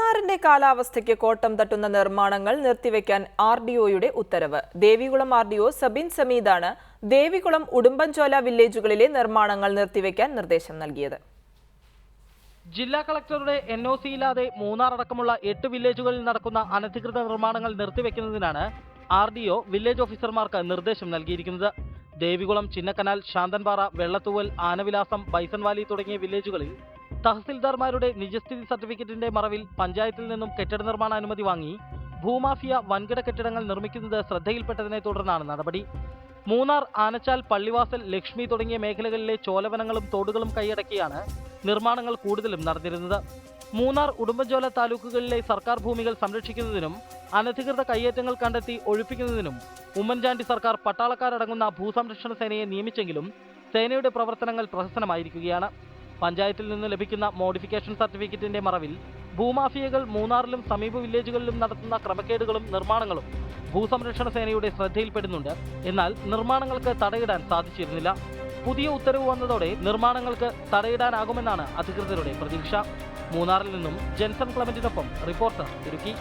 മൂന്നാറിന്റെ കാലാവസ്ഥയ്ക്ക് കോട്ടം തട്ടുന്ന നിർമ്മാണങ്ങൾ നിർത്തിവെക്കാൻ RDOയുടെ ഉത്തരവ്. ദേവികുളം RDO സബിൻ സമീദാണ് ദേവികുളം ഉടുമ്പൻചോല വില്ലേജുകളിലെ നിർമ്മാണങ്ങൾ നിർത്തിവെക്കാൻ നിർദ്ദേശം നൽകിയത്. ജില്ലാ കളക്ടറുടെ NOC ഇല്ലാതെ മൂന്നാർ അടക്കമുള്ള 8 വില്ലേജുകളിൽ നടക്കുന്ന അനധികൃത നിർമ്മാണങ്ങൾ നിർത്തിവെക്കുന്നതിനാണ് RDO വില്ലേജ് ഓഫീസർമാർക്ക് നിർദ്ദേശം നൽകിയിരിക്കുന്നത്. ദേവികുളം, ചിന്നക്കനാൽ, ശാന്തൻപാറ, വെള്ളത്തൂവൽ, ആനവിലാസം, ബൈസൺവാലി തുടങ്ങിയ വില്ലേജുകളിൽ തഹസിൽദാർമാരുടെ നിജസ്ഥിതി സർട്ടിഫിക്കറ്റിന്റെ മറവിൽ പഞ്ചായത്തിൽ നിന്നും കെട്ടിട നിർമ്മാണ അനുമതി വാങ്ങി ഭൂമാഫിയ വൻകിട കെട്ടിടങ്ങൾ നിർമ്മിക്കുന്നത് ശ്രദ്ധയിൽപ്പെട്ടതിനെ തുടർന്നാണ് നടപടി. മൂന്നാർ, ആനച്ചാൽ, പള്ളിവാസൽ, ലക്ഷ്മി തുടങ്ങിയ മേഖലകളിലെ ചോലവനങ്ങളും തോടുകളും കൈയടക്കിയാണ് നിർമ്മാണങ്ങൾ കൂടുതലും നടന്നിരുന്നത്. മൂന്നാർ, ഉടുമ്പൻചോല താലൂക്കുകളിലെ സർക്കാർ ഭൂമികൾ സംരക്ഷിക്കുന്നതിനും അനധികൃത കയ്യേറ്റങ്ങൾ കണ്ടെത്തി ഒഴിപ്പിക്കുന്നതിനും ഉമ്മൻചാണ്ടി സർക്കാർ പട്ടാളക്കാരടങ്ങുന്ന ഭൂസംരക്ഷണ സേനയെ നിയമിച്ചെങ്കിലും സേനയുടെ പ്രവർത്തനങ്ങൾ പ്രഹസനമായിരിക്കുകയാണ്. പഞ്ചായത്തിൽ നിന്ന് ലഭിക്കുന്ന മോഡിഫിക്കേഷൻ സർട്ടിഫിക്കറ്റിന്റെ മറവിൽ ഭൂമാഫിയകൾ മൂന്നാറിലും സമീപ വില്ലേജുകളിലും നടത്തുന്ന ക്രമക്കേടുകളും നിർമ്മാണങ്ങളും ഭൂസംരക്ഷണ സേനയുടെ ശ്രദ്ധയിൽപ്പെടുന്നുണ്ട്. എന്നാൽ നിർമ്മാണങ്ങൾക്ക് തടയിടാൻ സാധിച്ചിരുന്നില്ല. പുതിയ ഉത്തരവ് വന്നതോടെ നിർമ്മാണങ്ങൾക്ക് തടയിടാനാകുമെന്നാണ് അധികൃതരുടെ പ്രതീക്ഷ. മൂന്നാറിൽ നിന്നും ജെൻസൺ ക്ലമന്റിനൊപ്പം റിപ്പോർട്ടർ ഇടുക്കി.